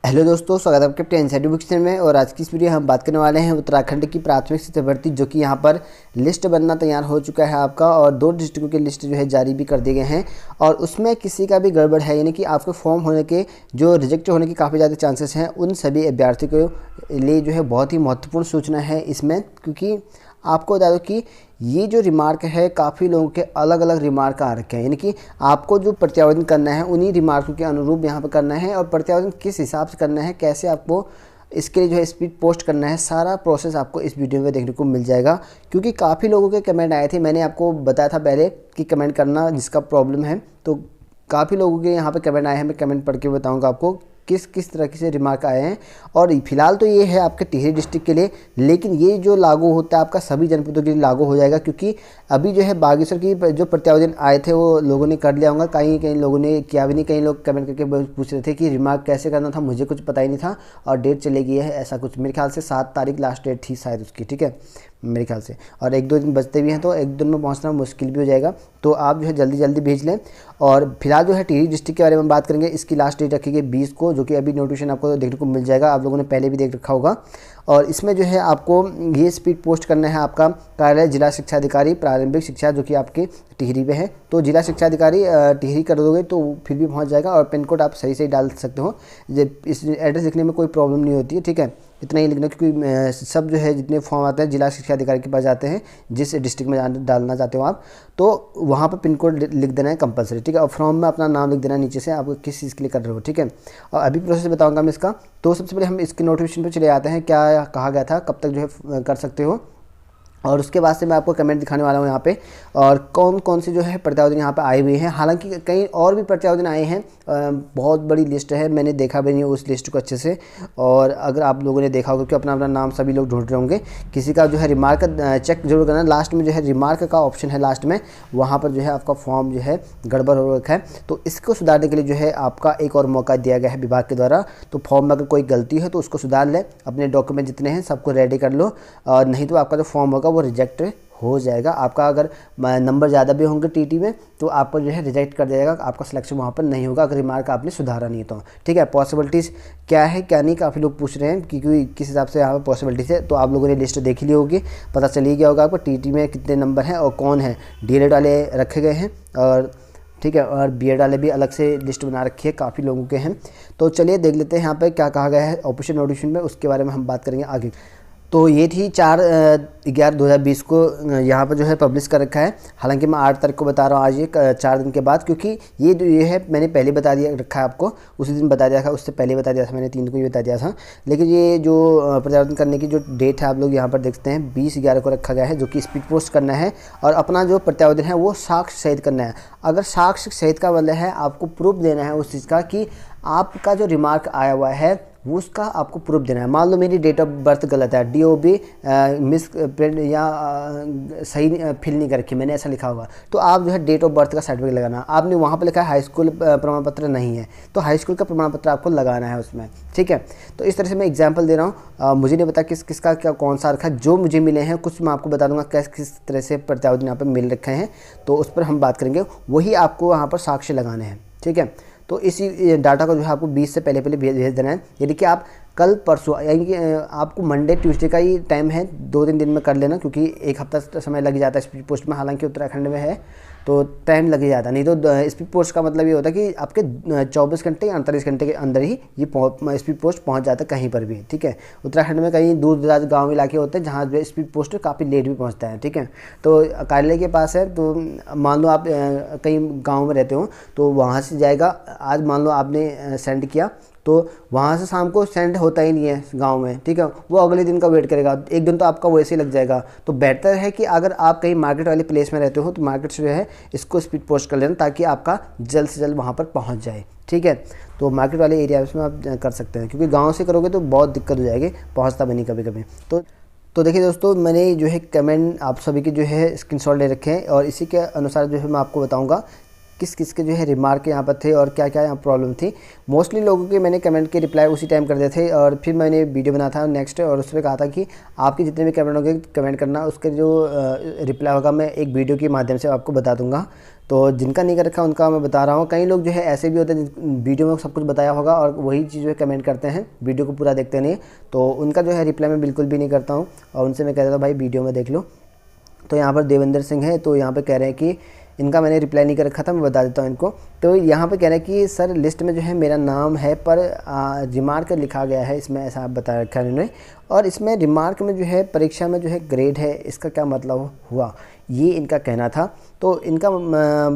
Hello दोस्तों, स्वागत है आपके अपने एनसीईआरटी बुक चैनल में। और आज की इस वीडियो हम बात करने वाले हैं उत्तराखंड की प्राथमिक शिक्षा भर्ती, जो कि यहाँ पर लिस्ट बनना तैयार हो चुका है आपका, और 2 डिस्ट्रिक्टों की लिस्ट जो है जारी भी कर दिए गए हैं। और उसमें किसी का भी गड़बड़ है, यानी कि आपके फॉर्म होने के जो रिजेक्ट होने के काफ़ी ज़्यादा चांसेस हैं, उन सभी अभ्यर्थियों के लिए जो है बहुत ही महत्वपूर्ण सूचना है इसमें। क्योंकि आपको बता दो कि ये जो रिमार्क है, काफ़ी लोगों के अलग अलग रिमार्क आ रखे हैं, यानी कि आपको जो प्रत्यावेदन करना है उन्हीं रिमार्कों के अनुरूप यहाँ पर करना है। और प्रत्यावेदन किस हिसाब से करना है, कैसे आपको इसके लिए जो है स्पीड पोस्ट करना है, सारा प्रोसेस आपको इस वीडियो में देखने को मिल जाएगा। क्योंकि काफ़ी लोगों के कमेंट आए थे, मैंने आपको बताया था पहले कि कमेंट करना जिसका प्रॉब्लम है, तो काफ़ी लोगों के यहाँ पे कमेंट आए हैं। मैं कमेंट पढ़ के बताऊँगा आपको किस किस तरह से रिमार्क आए हैं। और फिलहाल तो ये है आपके टिहरी डिस्ट्रिक्ट के लिए, लेकिन ये जो लागू होता है आपका सभी जनपदों के लिए लागू हो जाएगा। क्योंकि अभी जो है बागेश्वर की जो प्रत्यावेदन आए थे वो लोगों ने कर लिया होगा, कहीं कहीं लोगों ने किया भी नहीं। कई लोग कमेंट करके पूछ रहे थे कि रिमार्क कैसे करना था, मुझे कुछ पता ही नहीं था और डेट चली गई है ऐसा कुछ। मेरे ख्याल से 7 तारीख लास्ट डेट थी शायद उसकी, ठीक है मेरे ख्याल से। और 1-2 दिन बचते भी हैं, तो 1 दिन में पहुंचना मुश्किल भी हो जाएगा। तो आप जो है जल्दी जल्दी भेज लें। और फिलहाल जो है टिहरी डिस्ट्रिक्ट के बारे में बात करेंगे। इसकी लास्ट डेट रखी गई 20 को, जो कि अभी नोटिफिकेशन आपको देखने को मिल जाएगा। आप लोगों ने पहले भी देख रखा होगा। और इसमें जो है आपको ये स्पीड पोस्ट करना है आपका कार्यालय जिला शिक्षा अधिकारी प्रारंभिक शिक्षा, जो कि आपके टिहरी में है। तो जिला शिक्षा अधिकारी टिहरी कर दोगे तो फिर भी पहुंच जाएगा। और पिन कोड आप सही से डाल सकते हो, इस एड्रेस लिखने में कोई प्रॉब्लम नहीं होती है, ठीक है। इतना ही लिखना, क्योंकि सब जो है जितने फॉर्म आते हैं जिला शिक्षा अधिकारी के पास जाते हैं, जिस डिस्ट्रिक्ट में डालना चाहते हो आप, तो वहाँ पर पिन कोड लिख देना है कंपलसरी, ठीक है। और फॉर्म में अपना नाम लिख देना नीचे से, आप किस चीज़ के लिए कर रहे हो, ठीक है। और अभी प्रोसेस बताऊंगा मैं इसका। तो सबसे पहले हम इसके नोटिफिकेशन पर चले आते हैं, क्या कहा गया था, कब तक जो है कर सकते हो। और उसके बाद से मैं आपको कमेंट दिखाने वाला हूँ यहाँ पे, और कौन कौन से जो है प्रत्यावेदन यहाँ पे आए हुए हैं। हालांकि कई और भी प्रत्यावेदन आए हैं, बहुत बड़ी लिस्ट है, मैंने देखा भी नहीं उस लिस्ट को अच्छे से। और अगर आप लोगों ने देखा होगा कि अपना अपना नाम सभी लोग ढूंढ रहे होंगे, किसी का जो है रिमार्क चेक जरूर करना। लास्ट में जो है रिमार्क का ऑप्शन है लास्ट में, वहाँ पर जो है आपका फॉर्म जो है गड़बड़ हो रखा है। तो इसको सुधारने के लिए जो है आपका एक और मौका दिया गया है विभाग के द्वारा। तो फॉर्म में अगर कोई गलती है तो उसको सुधार लें, अपने डॉक्यूमेंट जितने हैं सबको रेडी कर लो। और नहीं तो आपका जो फॉर्म होगा वो रिजेक्ट हो जाएगा। आपका अगर नंबर ज़्यादा भी होंगे टीटी में तो आपको जो है रिजेक्ट कर देगा, आपका सिलेक्शन वहाँ पर नहीं होगा अगर रिमार्क आपने सुधारा नहीं तो, ठीक है। पॉसिबिलिटीज़ क्या है क्या नहीं, काफ़ी लोग पूछ रहे हैं कि किस हिसाब से यहाँ पर पॉसिबिलिटीज़ है। तो आप लोगों ने लिस्ट देख ली होगी, पता चल ही गया होगा आपको टीटी में कितने नंबर हैं और कौन है। डीएलएड वाले रखे गए हैं, और ठीक है, और बीएड वाले भी अलग से लिस्ट बना रखी है, काफ़ी लोगों के हैं। तो चलिए देख लेते हैं यहाँ पे क्या कहा गया है ऑफिशियल नोटिफिकेशन में, उसके बारे में हम बात करेंगे आगे। तो ये थी 4/11/2020 को यहाँ पर जो है पब्लिश कर रखा है। हालांकि मैं 8 तारीख को बता रहा हूँ, आज ये 4 दिन के बाद, क्योंकि ये है मैंने पहले बता दिया रखा है आपको, उसी दिन बता दिया था, उससे पहले बता दिया था मैंने, 3 को ही बता दिया था। लेकिन ये जो प्रत्यावर्तन करने की जो डेट है आप लोग यहाँ पर देखते हैं 20/11 को रखा गया है, जो कि स्पीड पोस्ट करना है। और अपना जो प्रत्यावर्तन है वो साक्ष्य सहित करना है। अगर साक्ष्य सहित का मतलब है आपको प्रूफ देना है उस चीज़ का कि आपका जो रिमार्क आया हुआ है वो उसका आपको प्रूफ देना है। मान लो मेरी डेट ऑफ बर्थ गलत है, DOB मिस प्रिंट या सही फिल नहीं कर रखी, मैंने ऐसा लिखा होगा, तो आप जो है डेट ऑफ बर्थ का सर्टिफिकेट लगाना। आपने वहाँ पर लिखा है हाई स्कूल प्रमाण पत्र नहीं है, तो हाई स्कूल का प्रमाण पत्र आपको लगाना है उसमें, ठीक है। तो इस तरह से मैं एग्जाम्पल दे रहा हूँ, मुझे नहीं पता किसका क्या कौन सा रखा है। जो मुझे मिले हैं कुछ मैं आपको बता दूंगा किस तरह से प्रत्यावर्तन यहाँ पर मिल रखे हैं, तो उस पर हम बात करेंगे। वही आपको वहाँ पर साक्ष्य लगाने हैं, ठीक है। तो इसी डाटा को जो है आपको 20 से पहले भेज देना है। यदि कि आप कल परसों, यानी कि आपको मंडे ट्यूसडे का ही टाइम है, 2-3 दिन में कर लेना, क्योंकि 1 हफ्ता समय लग जाता है स्पीड पोस्ट में। हालांकि उत्तराखंड में है तो टाइम लग ही जाता, नहीं तो स्पीड पोस्ट का मतलब ये होता है कि आपके 24 घंटे या 48 घंटे के अंदर ही ये स्पीड पोस्ट पहुंच जाता है कहीं पर भी, ठीक है। उत्तराखंड में कहीं दूर दराज गाँव इलाके होते हैं जहाँ जो स्पीड पोस्ट काफ़ी लेट भी पहुँचता है, ठीक है। तो कार्यालय के पास है, तो मान लो आप कहीं गाँव में रहते हो तो वहाँ से जाएगा। आज मान लो आपने सेंड किया, तो वहाँ से शाम को सेंड होता ही नहीं है गांव में, ठीक है, वो अगले दिन का वेट करेगा, 1 दिन तो आपका वैसे ही लग जाएगा। तो बेहतर है कि अगर आप कहीं मार्केट वाले प्लेस में रहते हो तो मार्केट से जो है इसको स्पीड पोस्ट कर लेना, ताकि आपका जल्द से जल्द वहाँ पर पहुँच जाए, ठीक है। तो मार्केट वाले एरिया में आप कर सकते हैं, क्योंकि गाँव से करोगे तो बहुत दिक्कत हो जाएगी, पहुँचता भी नहीं कभी कभी। तो देखिए दोस्तों, मैंने जो है कमेंट आप सभी के जो है स्क्रीनशॉट ले रखे हैं, और इसी के अनुसार जो है मैं आपको बताऊँगा किस किस के जो है रिमार्क यहाँ पर थे और क्या क्या यहाँ प्रॉब्लम थी। मोस्टली लोगों के मैंने कमेंट के रिप्लाई उसी टाइम कर दिए थे और फिर मैंने वीडियो बना था नेक्स्ट, और उस पर कहा था कि आपके जितने भी कमेंट होंगे कमेंट करना, उसके जो रिप्लाई होगा मैं एक वीडियो के माध्यम से आपको बता दूंगा। तो जिनका नहीं कर रखा उनका मैं बता रहा हूँ। कई लोग जो है ऐसे भी होते हैं वीडियो में सब कुछ बताया होगा और वही चीज़ जो है कमेंट करते हैं, वीडियो को पूरा देखते नहीं, तो उनका जो है रिप्लाई मैं बिल्कुल भी नहीं करता हूँ और उनसे मैं कहता था भाई वीडियो में देख लो। तो यहाँ पर देवेंद्र सिंह है, तो यहाँ पर कह रहे हैं कि इनका मैंने रिप्लाई नहीं कर रखा था, मैं बता देता हूँ इनको। तो यहाँ पे कह रहे हैं कि सर लिस्ट में जो है मेरा नाम है पर रिमार्क लिखा गया है इसमें, ऐसा आप बता रखा है इन्होंने। और इसमें रिमार्क में जो है परीक्षा में जो है ग्रेड है, इसका क्या मतलब हुआ, ये इनका कहना था। तो इनका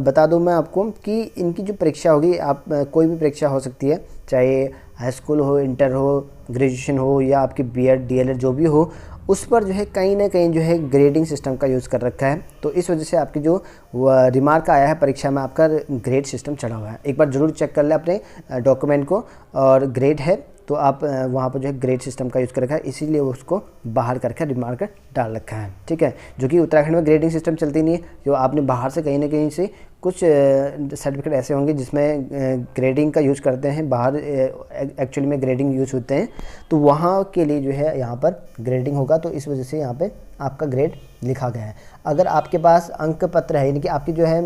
बता दूं मैं आपको कि इनकी जो परीक्षा होगी, आप कोई भी परीक्षा हो सकती है, चाहे हाई स्कूल हो, इंटर हो, ग्रेजुएशन हो या आपकी बीएड डीएलएड जो भी हो, उस पर जो है कहीं ना कहीं जो है ग्रेडिंग सिस्टम का यूज़ कर रखा है। तो इस वजह से आपकी जो रिमार्क आया है परीक्षा में, आपका ग्रेड सिस्टम चढ़ा हुआ है। एक बार ज़रूर चेक कर लें अपने डॉक्यूमेंट को, और ग्रेड है तो आप वहाँ पर जो है ग्रेड सिस्टम का यूज़ कर रखा है, इसीलिए उसको बाहर करके रिमार्क डाल रखा है, ठीक है। जो कि उत्तराखंड में ग्रेडिंग सिस्टम चलती नहीं है, जो आपने बाहर से कहीं ना कहीं से कुछ सर्टिफिकेट ऐसे होंगे जिसमें ग्रेडिंग का यूज़ करते हैं, बाहर एक्चुअली में ग्रेडिंग यूज़ होते हैं, तो वहाँ के लिए जो है यहाँ पर ग्रेडिंग होगा। तो इस वजह से यहाँ पे आपका ग्रेड लिखा गया है। अगर आपके पास अंक पत्र है, यानी कि आपकी जो है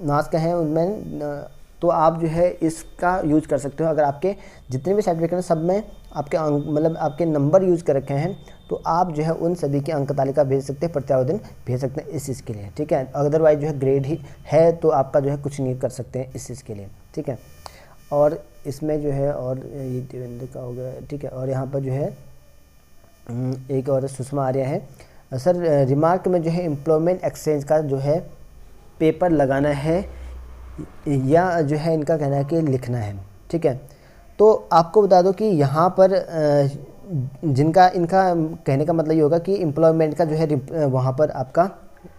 मार्क्स हैं उनमें, तो आप जो है इसका यूज़ कर सकते हो। अगर आपके जितने भी सर्टिफिकेट हैं सब में आपके अंक मतलब आपके नंबर यूज़ कर रखे हैं, तो आप जो है उन सभी की अंक तालिका भेज सकते हैं, प्रत्यावेदन भेज सकते हैं इस चीज़ के लिए, ठीक है। अदरवाइज जो है ग्रेड ही है तो आपका जो है कुछ नहीं कर सकते हैं इस चीज़ के लिए, ठीक है। और इसमें जो है और ये देवेंद्र का हो गया, ठीक है। और यहाँ पर जो है एक और सुषमा आर्या है, सर रिमार्क में जो है एम्प्लॉयमेंट एक्सचेंज का जो है पेपर लगाना है या जो है इनका कहना है कि लिखना है, ठीक है। तो आपको बता दो कि यहाँ पर जिनका इनका कहने का मतलब ये होगा कि एम्प्लॉयमेंट का जो है वहाँ पर आपका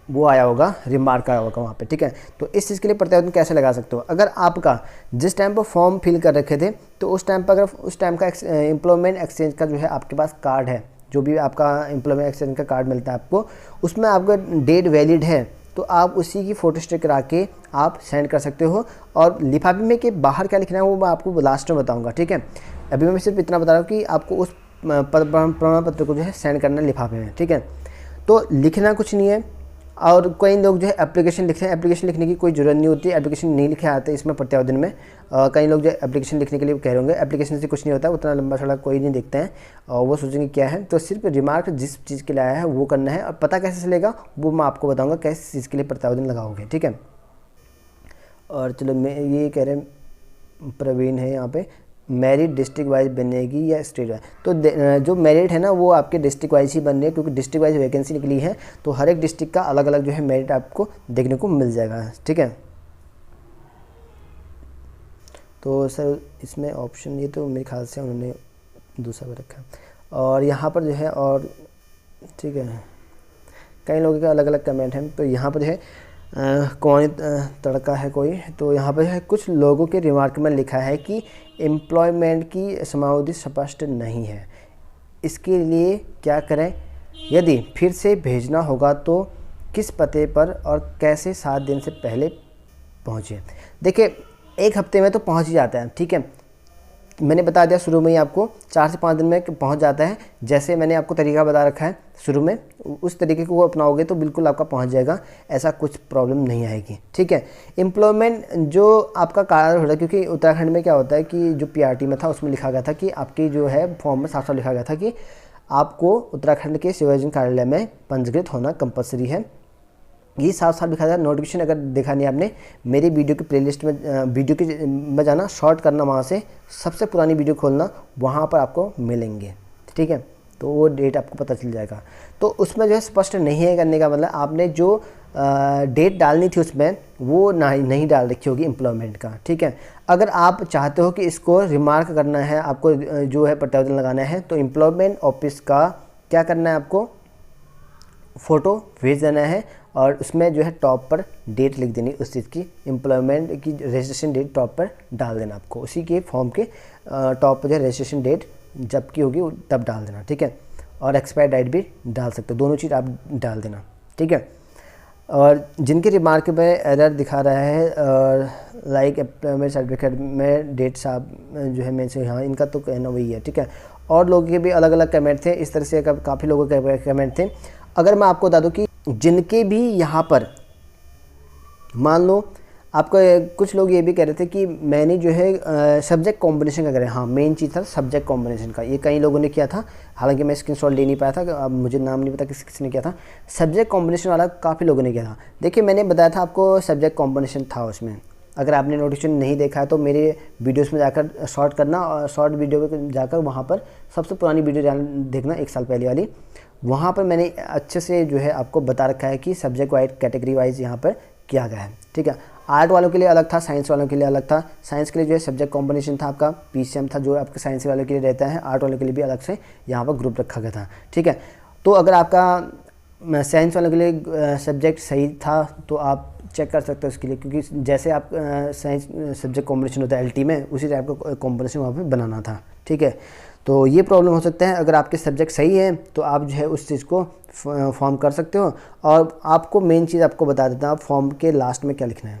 वो आया होगा, रिमार्क आया होगा वहाँ पे, ठीक है। तो इस चीज़ के लिए प्रत्यावेदन कैसे लगा सकते हो, अगर आपका जिस टाइम पर फॉर्म फिल कर रखे थे तो उस टाइम पर अगर उस टाइम का एम्प्लॉयमेंट एक्सचेंज का जो है आपके पास कार्ड है, जो भी आपका एम्प्लॉयमेंट एक्सचेंज का कार्ड मिलता है आपको, उसमें आपका डेट वैलिड है, तो आप उसी की फ़ोटो स्टेट करा के आप सेंड कर सकते हो। और लिफाफे में के बाहर क्या लिखना है वो मैं आपको लास्ट में बताऊंगा, ठीक है। अभी मैं सिर्फ इतना बता रहा हूँ कि आपको उस प्रमाण पत्र को जो है सेंड करना है लिफाफे में, ठीक है। तो लिखना कुछ नहीं है। और कई लोग जो है एप्लीकेशन लिखते हैं, एप्लीकेशन लिखने की कोई ज़रूरत नहीं होती, एप्लीकेशन नहीं लिखे आते इसमें प्रत्यावेदन में। कई लोग जो एप्लीकेशन लिखने के लिए कह रहे होंगे, एप्लीकेशन से कुछ नहीं होता, उतना लंबा सड़ा कोई नहीं देखते हैं और वो सोचेंगे क्या है। तो सिर्फ रिमार्क जिस चीज़ के लिए आया है वो करना है, और पता कैसे चलेगा वो मैं आपको बताऊँगा कैसे चीज़ के लिए प्रत्यावेदन लगाओगे, ठीक है। और चलो मैं ये कह रहे हैं प्रवीण है यहाँ पे, मेरिट डिस्ट्रिक्ट वाइज बनेगी या स्टेट वाइज, तो जो मेरिट है ना वो आपके डिस्ट्रिक्ट वाइज ही बन रही है, क्योंकि डिस्ट्रिक्ट वाइज वैकेंसी निकली है, तो हर एक डिस्ट्रिक्ट का अलग अलग जो है मेरिट आपको देखने को मिल जाएगा, ठीक है। तो सर इसमें ऑप्शन ये तो मेरे ख्याल से उन्होंने दूसरा भी रखा, और यहाँ पर जो है और ठीक है कई लोगों के अलग अलग कमेंट हैं। तो यहाँ पर जो है कौन तड़का है कोई, तो यहाँ पर है कुछ लोगों के रिमार्क में लिखा है कि एम्प्लॉयमेंट की समावधि स्पष्ट नहीं है, इसके लिए क्या करें, यदि फिर से भेजना होगा तो किस पते पर और कैसे 7 दिन से पहले पहुँचे। देखिए 1 हफ्ते में तो पहुँच ही जाता है, ठीक है। मैंने बता दिया शुरू में ही आपको 4 से 5 दिन में पहुंच जाता है, जैसे मैंने आपको तरीका बता रखा है शुरू में, उस तरीके को अपनाओगे तो बिल्कुल आपका पहुंच जाएगा, ऐसा कुछ प्रॉब्लम नहीं आएगी, ठीक है। एम्प्लॉयमेंट जो आपका कार्ड हो रहा है, क्योंकि उत्तराखंड में क्या होता है कि जो पीआरटी में था उसमें लिखा गया था कि आपकी जो है फॉर्म में साफ साफ लिखा गया था कि आपको उत्तराखंड के सेवायोजन कार्यालय में पंजीकृत होना कंपलसरी है, ये साफ साफ लिखा था। नोटिफिकेशन अगर देखा नहीं आपने, मेरी वीडियो की प्लेलिस्ट में वीडियो के में जाना, शॉर्ट करना, वहाँ से सबसे पुरानी वीडियो खोलना, वहाँ पर आपको मिलेंगे, ठीक है। तो वो डेट आपको पता चल जाएगा। तो उसमें जो है स्पष्ट नहीं है करने का मतलब, आपने जो डेट डालनी थी उसमें वो नहीं डाल रखी होगी एम्प्लॉयमेंट का, ठीक है। अगर आप चाहते हो कि इसको रिमार्क करना है, आपको जो है प्रत्यावेदन लगाना है, तो एम्प्लॉयमेंट ऑफिस का क्या करना है, आपको फ़ोटो भेज देना है और उसमें जो है टॉप पर डेट लिख देनी उस चीज़ की, एम्प्लॉयमेंट की रजिस्ट्रेशन डेट टॉप पर डाल देना आपको, उसी के फॉर्म के टॉप पर जो है रजिस्ट्रेशन डेट जब की होगी तब डाल देना, ठीक है। और एक्सपायर डेट भी डाल सकते हो, दोनों चीज़ आप डाल देना, ठीक है। और जिनके रिमार्क पे एरर दिखा रहा है और लाइक एम्प्लॉयमेंट सर्टिफिकेट में डेट साहब जो है मेंशन, हाँ इनका तो कहना वही है, ठीक है। और लोगों के भी अलग अलग कमेंट थे, इस तरह से काफ़ी लोगों के कमेंट थे। अगर मैं आपको बता दूं कि जिनके भी यहाँ पर मान लो आपको, कुछ लोग ये भी कह रहे थे कि मैंने जो है सब्जेक्ट कॉम्बिनेशन का करें, हाँ मेन चीज़ था सब्जेक्ट कॉम्बिनेशन का, ये कई लोगों ने किया था, हालांकि मैं स्क्रीनशॉट ले नहीं पाया था, अब मुझे नाम नहीं पता किसने किया था। सब्जेक्ट कॉम्बिनेशन वाला काफ़ी लोगों ने किया था। देखिए मैंने बताया था आपको सब्जेक्ट कॉम्बिनेशन था उसमें, अगर आपने नोटिफिकेशन नहीं देखा है तो मेरे वीडियोस में जाकर शॉर्ट करना, और शॉर्ट वीडियो में जाकर वहाँ पर सबसे पुरानी वीडियो देखना 1 साल पहले वाली, वहाँ पर मैंने अच्छे से जो है आपको बता रखा है कि सब्जेक्ट वाइज कैटेगरी वाइज यहाँ पर किया गया है, ठीक है। आर्ट वालों के लिए अलग था, साइंस वालों के लिए अलग था। साइंस के लिए जो है सब्जेक्ट कॉम्बिनेशन था आपका पीसीएम था, जो आपके साइंस वालों के लिए रहता है। आर्ट वालों के लिए भी अलग से यहाँ पर ग्रुप रखा गया था, ठीक है। तो अगर आपका साइंस वालों के लिए सब्जेक्ट सही था तो आप चेक कर सकते हो उसके लिए, क्योंकि जैसे आप साइंस सब्जेक्ट कॉम्बिनेशन होता है एलटी में, उसी टाइप का कॉम्बिनेशन वहाँ पे बनाना था, ठीक है। तो ये प्रॉब्लम हो सकता है। अगर आपके सब्जेक्ट सही है तो आप जो है उस चीज़ को फॉर्म कर सकते हो। और आपको मेन चीज़ आपको बता देता हूँ, आप फॉर्म के लास्ट में क्या लिखना है।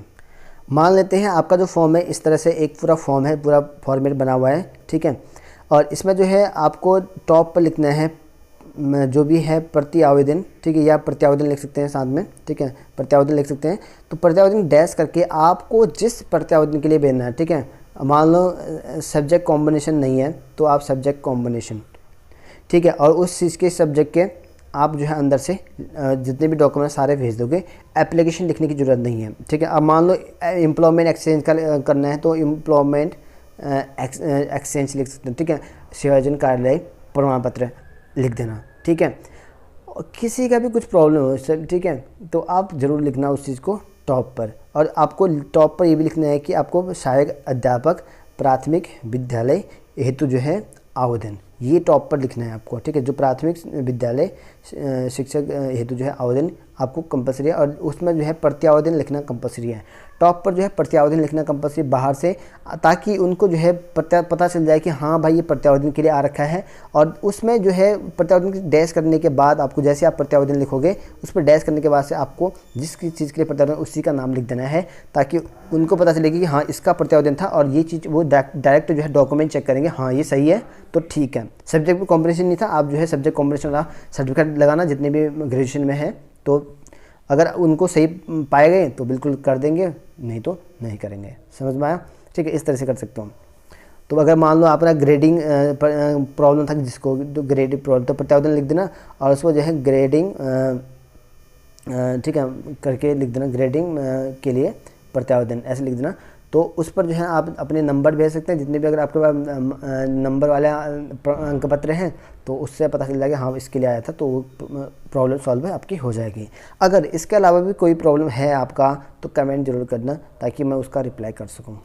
मान लेते हैं आपका जो फॉर्म है इस तरह से एक पूरा फॉर्म है, पूरा फॉर्मेट बना हुआ है, ठीक है। और इसमें जो है आपको टॉप पर लिखना है जो भी है प्रति आवेदन, ठीक है, या प्रत्यावेदन लिख सकते हैं साथ में, ठीक है, प्रत्यावेदन लिख सकते हैं। तो प्रत्यावेदन डैश करके आपको जिस प्रत्यावेदन के लिए भेजना है, ठीक है। मान लो सब्जेक्ट कॉम्बिनेशन नहीं है तो आप सब्जेक्ट कॉम्बिनेशन, ठीक है, और उस चीज़ के सब्जेक्ट के आप जो है अंदर से जितने भी डॉक्यूमेंट सारे भेज दोगे, एप्लीकेशन लिखने की ज़रूरत नहीं है, ठीक है। अब मान लो एम्प्लॉयमेंट एक्सचेंज का करना है तो एम्प्लॉयमेंट एक्सचेंज लिख सकते हैं, ठीक है। सेवायोजन कार्यालय प्रमाण पत्र लिख देना, ठीक है। और किसी का भी कुछ प्रॉब्लम हो सर, ठीक है, तो आप ज़रूर लिखना उस चीज़ को टॉप पर। और आपको टॉप पर ये भी लिखना है कि आपको सहायक अध्यापक प्राथमिक विद्यालय हेतु जो है आवेदन, ये टॉप पर लिखना है आपको, ठीक है। जो प्राथमिक विद्यालय शिक्षक हेतु जो है आवेदन आपको कंपलसरी है, और उसमें जो है प्रत्यावेदन लिखना कंपलसरी है। टॉप पर जो है प्रत्यावेदन लिखना कंपलसरी बाहर से, ताकि उनको जो है पता चल जाए कि हाँ भाई ये प्रत्यावेदन के लिए आ रखा है। और उसमें जो है प्रत्यावेदन की डैश करने के बाद आपको, जैसे आप प्रत्यावेदन लिखोगे उस पर डैश करने के बाद से आपको जिस चीज़ के लिए प्रत्यावेदन उसी का नाम लिख देना है, ताकि उनको पता चलेगी कि हाँ इसका प्रत्यावेदन था। और ये चीज़ वो डायरेक्ट जो है डॉक्यूमेंट चेक करेंगे, हाँ ये सही है तो ठीक है। सब्जेक्ट कॉम्बिनेशन नहीं था, आप जो है सब्जेक्ट कॉम्बिनेशन वाला सर्टिफिकेट लगाना जितने भी ग्रेजुएशन में है। तो अगर उनको सही पाए गए तो बिल्कुल कर देंगे, नहीं तो नहीं करेंगे। समझ में आया, ठीक है। इस तरह से कर सकते हो। तो अगर मान लो अपना ग्रेडिंग प्रॉब्लम था जिसको, तो ग्रेडिंग प्रॉब्लम तो प्रत्यावेदन लिख देना, और उसको जो है ग्रेडिंग ठीक है करके लिख देना, ग्रेडिंग के लिए प्रत्यावेदन ऐसे लिख देना। तो उस पर जो है आप अपने नंबर भेज सकते हैं जितने भी, अगर आपके पास नंबर वाले अंक पत्र हैं तो उससे पता चल जाएगा हाँ इसके लिए आया था, तो प्रॉब्लम सॉल्व है आपकी हो जाएगी। अगर इसके अलावा भी कोई प्रॉब्लम है आपका तो कमेंट जरूर करना, ताकि मैं उसका रिप्लाई कर सकूँ।